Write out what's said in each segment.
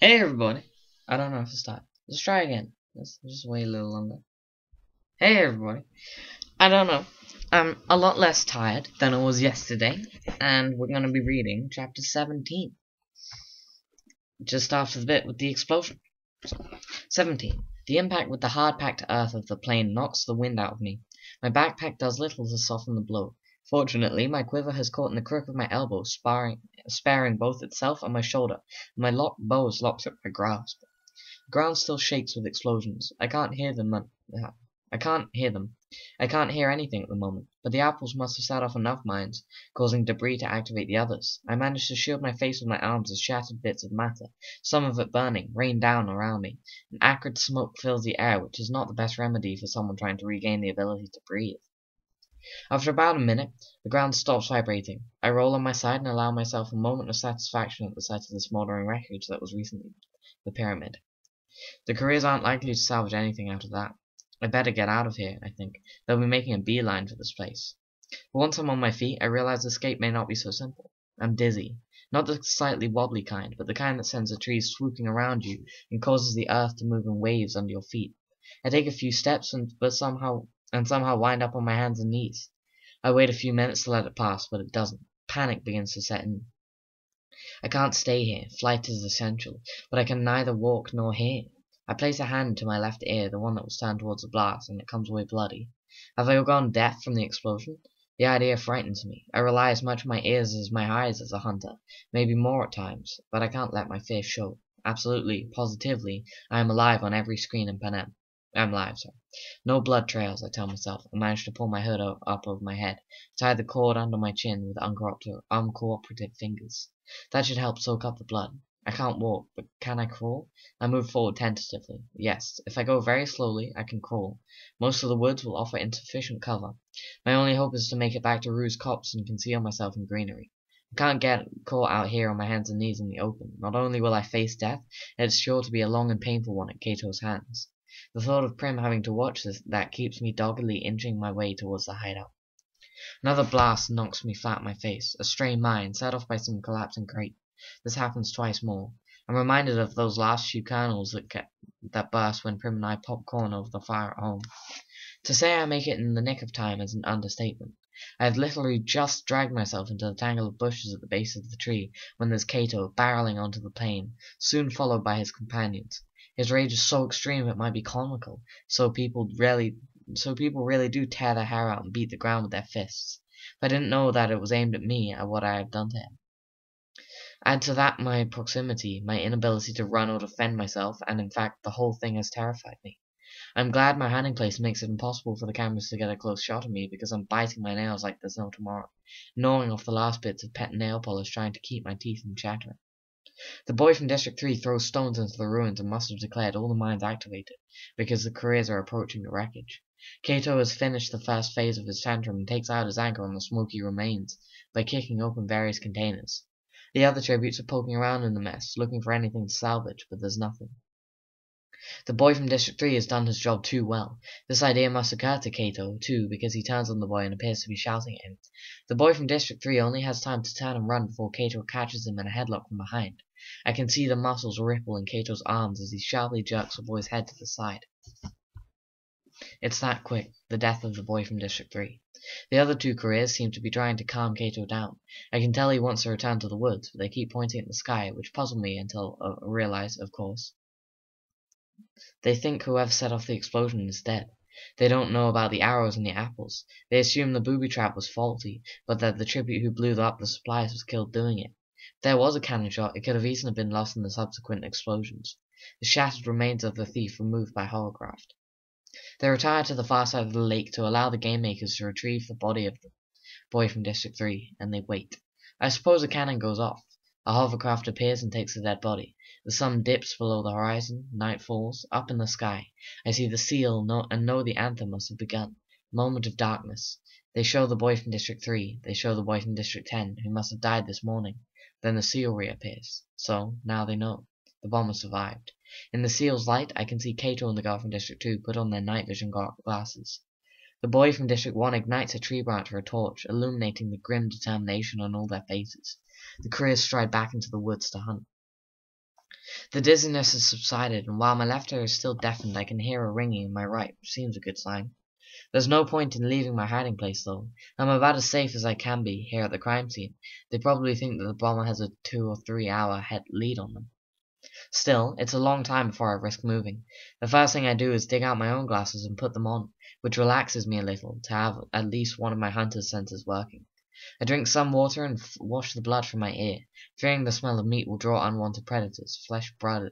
Hey everybody! I don't know if to start. Let's try again. Let's just wait a little longer. Hey everybody! I don't know. I'm a lot less tired than I was yesterday, and we're gonna be reading chapter 17. Just after the bit with the explosion. 17. The impact with the hard-packed earth of the plane knocks the wind out of me. My backpack does little to soften the blow. Fortunately, my quiver has caught in the crook of my elbow, sparing both itself and my shoulder, and my bow is locked at my grasp. The ground still shakes with explosions. I can't hear them. I can't hear them. I can't hear anything at the moment, but the apples must have set off enough mines, causing debris to activate the others. I managed to shield my face with my arms as shattered bits of matter, some of it burning, rain down around me. An acrid smoke fills the air, which is not the best remedy for someone trying to regain the ability to breathe. After about a minute, the ground stops vibrating. I roll on my side and allow myself a moment of satisfaction at the sight of the smoldering wreckage that was recently the pyramid. The careers aren't likely to salvage anything out of that. I'd better get out of here, I think. They'll be making a beeline for this place. But once I'm on my feet, I realize escape may not be so simple. I'm dizzy. Not the slightly wobbly kind, but the kind that sends the trees swooping around you and causes the earth to move in waves under your feet. I take a few steps and somehow wind up on my hands and knees. I wait a few minutes to let it pass, but it doesn't. Panic begins to set in. I can't stay here. Flight is essential, but I can neither walk nor hear. I place a hand to my left ear, the one that was turned towards the blast, and it comes away bloody. Have I gone deaf from the explosion? The idea frightens me. I rely as much on my ears as my eyes as a hunter, maybe more at times, but I can't let my fear show. Absolutely, positively, I am alive on every screen in Panem. I'm alive, sorry. No blood trails, I tell myself, and manage to pull my hood up over my head, tie the cord under my chin with uncooperative fingers. That should help soak up the blood. I can't walk, but can I crawl? I move forward tentatively. Yes, if I go very slowly, I can crawl. Most of the woods will offer insufficient cover. My only hope is to make it back to Rue's copse and conceal myself in greenery. I can't get caught out here on my hands and knees in the open. Not only will I face death, it's sure to be a long and painful one at Cato's hands. The thought of Prim having to watch that keeps me doggedly inching my way towards the hideout. Another blast knocks me flat in my face. A stray mine, set off by some collapsing crate. This happens twice more. I'm reminded of those last few kernels that burst when Prim and I popped corn over the fire at home. To say I make it in the nick of time is an understatement. I have literally just dragged myself into the tangle of bushes at the base of the tree when there's Cato barreling onto the plain, soon followed by his companions. His rage is so extreme it might be comical, so people really do tear their hair out and beat the ground with their fists. If I didn't know that it was aimed at me, at what I have done to him. Add to that my proximity, my inability to run or defend myself, and in fact the whole thing has terrified me. I'm glad my hiding place makes it impossible for the cameras to get a close shot of me because I'm biting my nails like there's no tomorrow, gnawing off the last bits of pet nail polish trying to keep my teeth from chattering. The boy from District 3 throws stones into the ruins and must have declared all the mines activated, because the careers are approaching the wreckage. Cato has finished the first phase of his tantrum and takes out his anger on the smoky remains by kicking open various containers. The other tributes are poking around in the mess, looking for anything to salvage, but there's nothing. The boy from District 3 has done his job too well. This idea must occur to Cato, too, because he turns on the boy and appears to be shouting at him. The boy from District 3 only has time to turn and run before Cato catches him in a headlock from behind. I can see the muscles ripple in Cato's arms as he sharply jerks the boy's head to the side. It's that quick, the death of the boy from District 3. The other two careers seem to be trying to calm Cato down. I can tell he wants to return to the woods, but they keep pointing at the sky, which puzzle me until I realize, of course, they think whoever set off the explosion is dead. They don't know about the arrows and the apples. They assume the booby trap was faulty, but that the tribute who blew up the supplies was killed doing it. If there was a cannon shot, it could have easily been lost in the subsequent explosions. The shattered remains of the thief removed by hovercraft. They retire to the far side of the lake to allow the game makers to retrieve the body of the boy from District 3, and they wait. I suppose a cannon goes off. A hovercraft appears and takes the dead body. The sun dips below the horizon. Night falls. Up in the sky, I see the seal and know the anthem must have begun. Moment of darkness. They show the boy from District 3. They show the boy from District 10, who must have died this morning. Then the seal reappears. So, now they know. The bomb has survived. In the seal's light, I can see Cato and the girl from District 2 put on their night vision glasses. The boy from District 1 ignites a tree branch for a torch, illuminating the grim determination on all their faces. The careers stride back into the woods to hunt. The dizziness has subsided, and while my left ear is still deafened, I can hear a ringing in my right, which seems a good sign. There's no point in leaving my hiding place, though. I'm about as safe as I can be here at the crime scene. They probably think that the bomber has a 2 or 3 hour head lead on them. Still, it's a long time before I risk moving. The first thing I do is dig out my own glasses and put them on, which relaxes me a little to have at least one of my hunter's senses working. I drink some water and wash the blood from my ear, fearing the smell of meat will draw unwanted predators. Fresh blood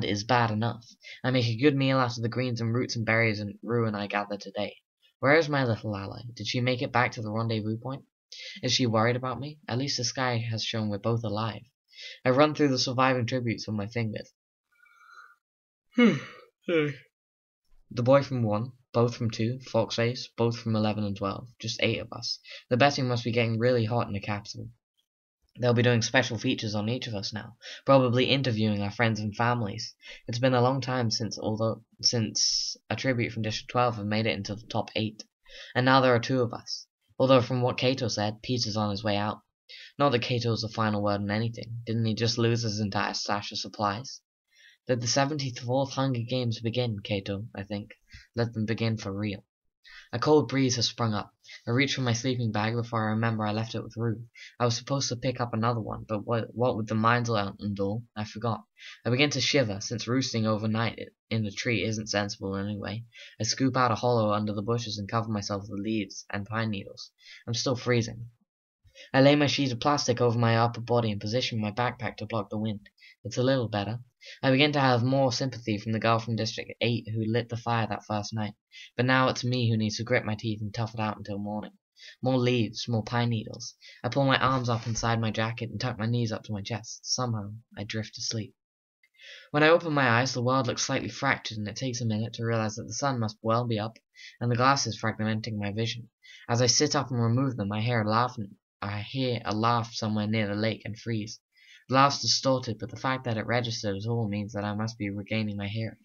is bad enough. I make a good meal out of the greens and roots and berries and ruin I gathered today. Where is my little ally? Did she make it back to the rendezvous point? Is she worried about me? At least the sky has shown we're both alive. I run through the surviving tributes on my fingers. The boy from 1, both from 2, Foxface, both from 11 and 12. Just 8 of us. The betting must be getting really hot in the capital. They'll be doing special features on each of us now, probably interviewing our friends and families. It's been a long time since a tribute from District 12 have made it into the top 8. And now there are 2 of us. Although from what Cato said, Peter's on his way out. Not that Cato's the final word on anything. Didn't he just lose his entire stash of supplies? Let the 74th Hunger Games begin, Cato, I think. Let them begin for real. A cold breeze has sprung up. I reach for my sleeping bag before I remember I left it with Rue. I was supposed to pick up another one, but what with the mines out and all, I forgot. I begin to shiver, since roosting overnight in a tree isn't sensible anyway. I scoop out a hollow under the bushes and cover myself with leaves and pine needles. I'm still freezing. I lay my sheet of plastic over my upper body and position my backpack to block the wind. It's a little better. I begin to have more sympathy from the girl from District 8 who lit the fire that first night. But now it's me who needs to grit my teeth and tough it out until morning. More leaves, more pine needles. I pull my arms up inside my jacket and tuck my knees up to my chest. Somehow, I drift to sleep. When I open my eyes, the world looks slightly fractured, and it takes a minute to realize that the sun must well be up, and the glasses fragmenting my vision. As I sit up and remove them, I hear a laugh somewhere near the lake and freeze. The laugh's distorted, but the fact that it registered at all means that I must be regaining my hearing.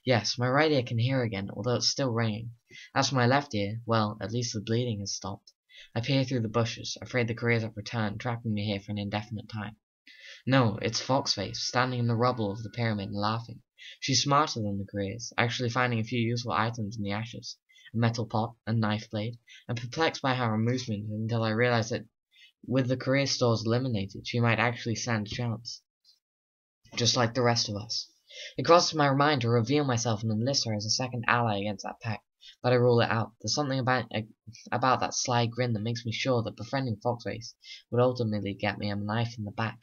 Yes, my right ear can hear again, although it's still ringing. As for my left ear, well, at least the bleeding has stopped. I peer through the bushes, afraid the careers have returned, trapping me here for an indefinite time. No, it's Foxface, standing in the rubble of the pyramid and laughing. She's smarter than the careers, actually finding a few useful items in the ashes. A metal pot, a knife blade. I'm perplexed by her amusement until I realize that with the career stores eliminated, she might actually stand a chance. Just like the rest of us. It crosses my mind to reveal myself and enlist her as a second ally against that pack, but I rule it out. There's something about that sly grin that makes me sure that befriending Foxface would ultimately get me a knife in the back.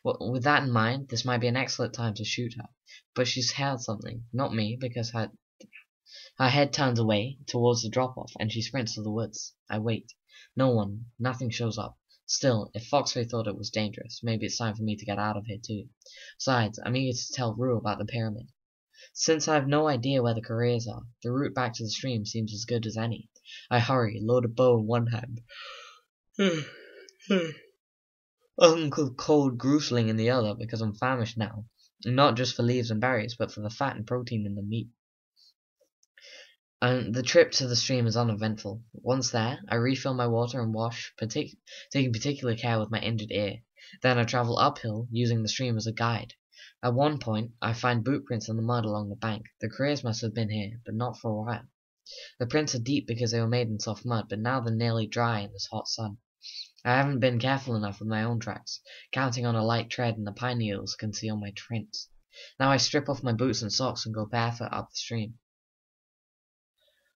Well, with that in mind, this might be an excellent time to shoot her, but she's held something, not me, because her head turns away towards the drop-off, and she sprints to the woods. I wait. Nothing shows up. Still, if Foxface thought it was dangerous, maybe it's time for me to get out of here too. Besides, I'm eager to tell Rue about the pyramid. Since I have no idea where the careers are, the route back to the stream seems as good as any. I hurry, load a bow in one hand, Uncle Cold Grousling in the other, because I'm famished now, and not just for leaves and berries, but for the fat and protein in the meat. The trip to the stream is uneventful. Once there, I refill my water and wash, taking particular care with my injured ear. Then I travel uphill, using the stream as a guide. At one point, I find boot prints in the mud along the bank. The careers must have been here, but not for a while. The prints are deep because they were made in soft mud, but now they're nearly dry in this hot sun. I haven't been careful enough with my own tracks, counting on a light tread and the pine needles conceal my prints. Now I strip off my boots and socks and go barefoot up the stream.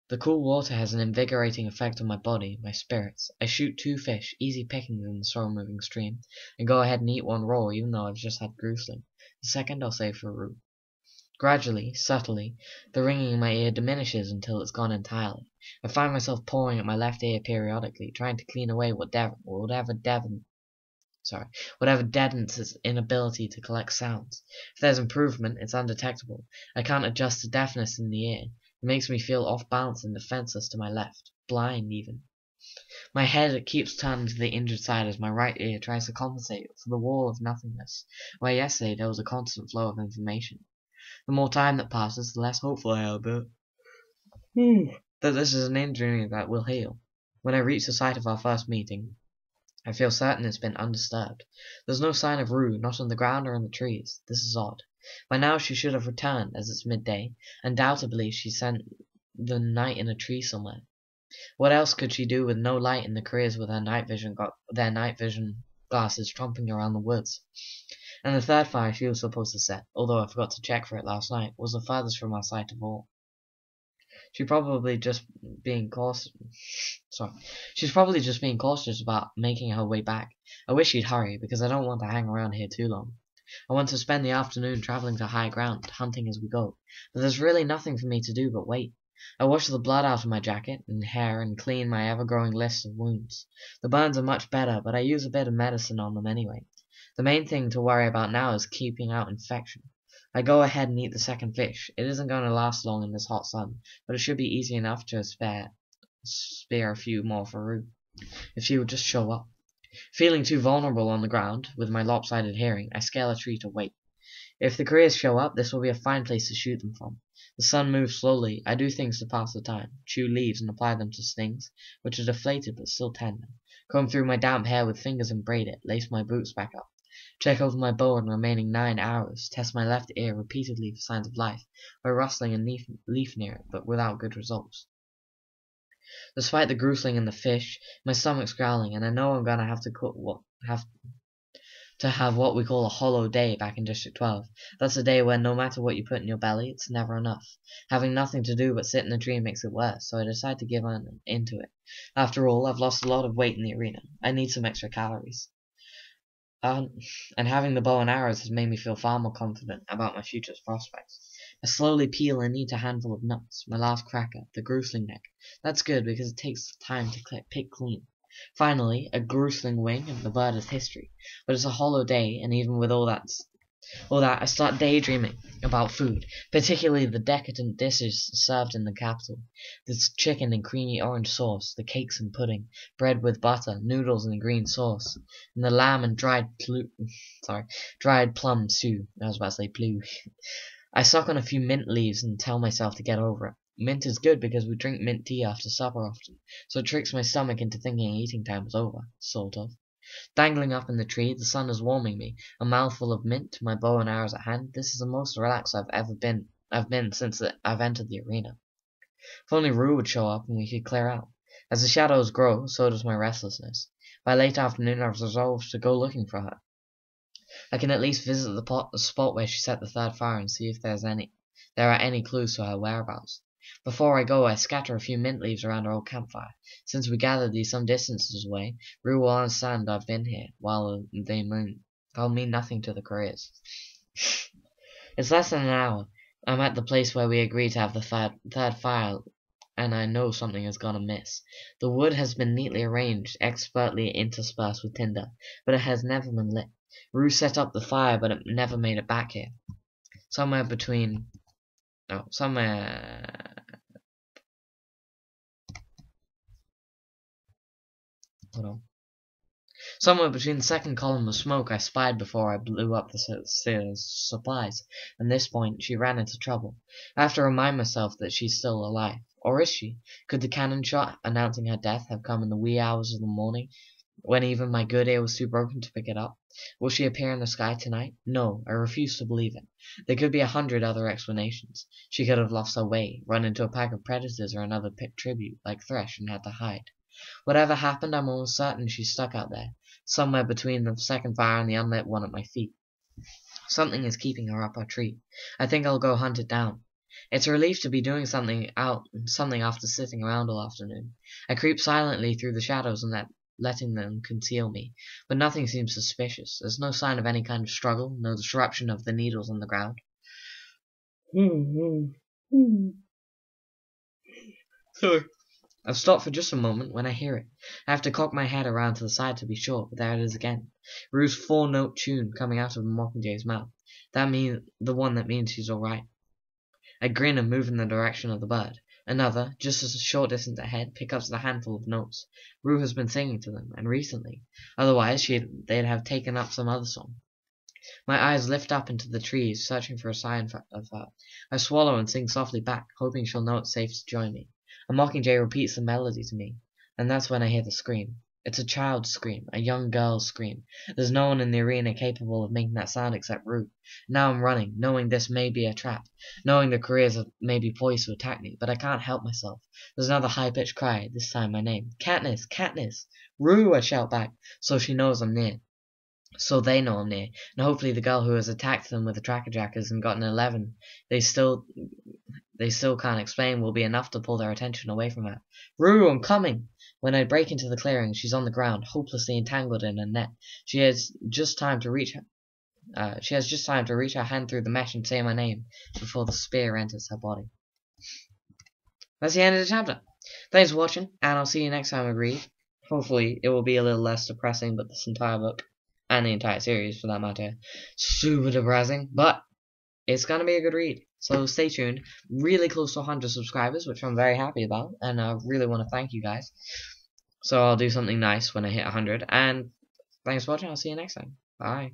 The cool water has an invigorating effect on my body, my spirits. I shoot 2 fish, easy pickings in the slow-moving stream, and go ahead and eat one raw even though I've just had gruesling. The second I'll save for Rue. Gradually, subtly, the ringing in my ear diminishes until it's gone entirely. I find myself pawing at my left ear periodically, trying to clean away whatever deadens its inability to collect sounds. If there's improvement, it's undetectable. I can't adjust the deafness in the ear. It makes me feel off balance and defenseless to my left. Blind, even. My head keeps turning to the injured side as my right ear tries to compensate for the wall of nothingness, where yesterday there was a constant flow of information. The more time that passes, the less hopeful I am that this is an injury that will heal. When I reach the site of our first meeting, I feel certain it's been undisturbed. There's no sign of Rue, not on the ground or in the trees. This is odd. By now she should have returned, as it's midday. Undoubtedly she spent the night in a tree somewhere. What else could she do with no light in the careers with their night vision glasses tromping around the woods? And the third fire she was supposed to set, although I forgot to check for it last night, was the furthest from our sight of all. She's probably just being cautious about making her way back. I wish she'd hurry, because I don't want to hang around here too long. I want to spend the afternoon traveling to high ground, hunting as we go, but there's really nothing for me to do but wait. I wash the blood out of my jacket and hair and clean my ever-growing list of wounds. The burns are much better, but I use a bit of medicine on them anyway. The main thing to worry about now is keeping out infection. I go ahead and eat the second fish. It isn't going to last long in this hot sun, but it should be easy enough to spare a few more for Rue, if she would just show up. Feeling too vulnerable on the ground, with my lopsided hearing, I scale a tree to wait. If the careers show up, this will be a fine place to shoot them from. The sun moves slowly. I do things to pass the time. Chew leaves and apply them to stings, which are deflated but still tender. Comb through my damp hair with fingers and braid it. Lace my boots back up. Check over my bow in the remaining 9 hours. Test my left ear repeatedly for signs of life, by rustling a leaf near it, but without good results. Despite the gruesling and the fish, my stomach's growling, and I know I'm gonna have to have what we call a hollow day back in District 12. That's a day where no matter what you put in your belly, it's never enough. Having nothing to do but sit in a tree makes it worse, so I decide to give into it. After all, I've lost a lot of weight in the arena. I need some extra calories. And having the bow and arrows has made me feel far more confident about my future's prospects. I slowly peel and eat a handful of nuts, my last cracker, the grusling neck. That's good because it takes time to pick clean. Finally, a grusling wing, and the bird is history. But it's a hollow day, and even with all that, I start daydreaming about food, particularly the decadent dishes served in the capital. The chicken in creamy orange sauce, the cakes and pudding, bread with butter, noodles in green sauce, and the lamb and dried plum stew. I was about to say plum. I suck on a few mint leaves and tell myself to get over it. Mint is good because we drink mint tea after supper often, so it tricks my stomach into thinking eating time is over, sort of. Dangling up in the tree, the sun is warming me, a mouthful of mint, my bow and arrows at hand. This is the most relaxed I've been since I've entered the arena. If only Rue would show up and we could clear out. As the shadows grow, so does my restlessness. By late afternoon I've resolved to go looking for her. I can at least visit the spot where she set the third fire and see if there are any clues to her whereabouts. Before I go, I scatter a few mint leaves around our old campfire. Since we gathered these some distances away, Rue will understand I've been here, while they'll mean nothing to the careers. It's less than an hour. I'm at the place where we agreed to have the third fire, and I know something has gone amiss. The wood has been neatly arranged, expertly interspersed with tinder, but it has never been lit. Rue set up the fire, but it never made it back here. Somewhere between the second column of smoke I spied before I blew up the supplies. At this point, she ran into trouble. I have to remind myself that she's still alive. Or is she? Could the cannon shot announcing her death have come in the wee hours of the morning, when even my good ear was too broken to pick it up? Will she appear in the sky tonight? No, I refuse to believe it. There could be 100 other explanations. She could have lost her way, run into a pack of predators or another pit tribute, like Thresh, and had to hide. Whatever happened, I'm almost certain she's stuck out there, somewhere between the second fire and the unlit one at my feet. Something is keeping her up our tree. I think I'll go hunt it down. It's a relief to be doing something after sitting around all afternoon. I creep silently through the shadows and letting them conceal me, but nothing seems suspicious. There's no sign of any kind of struggle, no disruption of the needles on the ground. Sorry. I've stopped for just a moment when I hear it. I have to cock my head around to the side to be sure, but there it is again. Rue's 4-note tune coming out of the Mockingjays' mouth. The one that means she's alright. I grin and move in the direction of the bird. Another, just as a short distance ahead, picks up the handful of notes. Rue has been singing to them, and recently. Otherwise, they'd have taken up some other song. My eyes lift up into the trees, searching for a sign of her. I swallow and sing softly back, hoping she'll know it's safe to join me. A mockingjay repeats the melody to me, and that's when I hear the scream. It's a child's scream, a young girl's scream. There's no one in the arena capable of making that sound except Rue. Now I'm running, knowing this may be a trap, knowing the careers may be poised to attack me, but I can't help myself. There's another high-pitched cry, this time my name. Katniss! Katniss! Rue! I shout back, so she knows I'm near. So they know I'm near, and hopefully the girl who has attacked them with the tracker jackers and got an 11, they still can't explain, will be enough to pull their attention away from her. Rue, I'm coming! When I break into the clearing, she's on the ground, hopelessly entangled in a net. She has just time to reach her hand through the mesh and say my name before the spear enters her body. That's the end of the chapter. Thanks for watching, and I'll see you next time we read. Hopefully, it will be a little less depressing, but this entire book, and the entire series for that matter, super depressing, but it's gonna be a good read. So stay tuned. Really close to 100 subscribers, which I'm very happy about, and I really want to thank you guys. So I'll do something nice when I hit 100, and thanks for watching. I'll see you next time. Bye.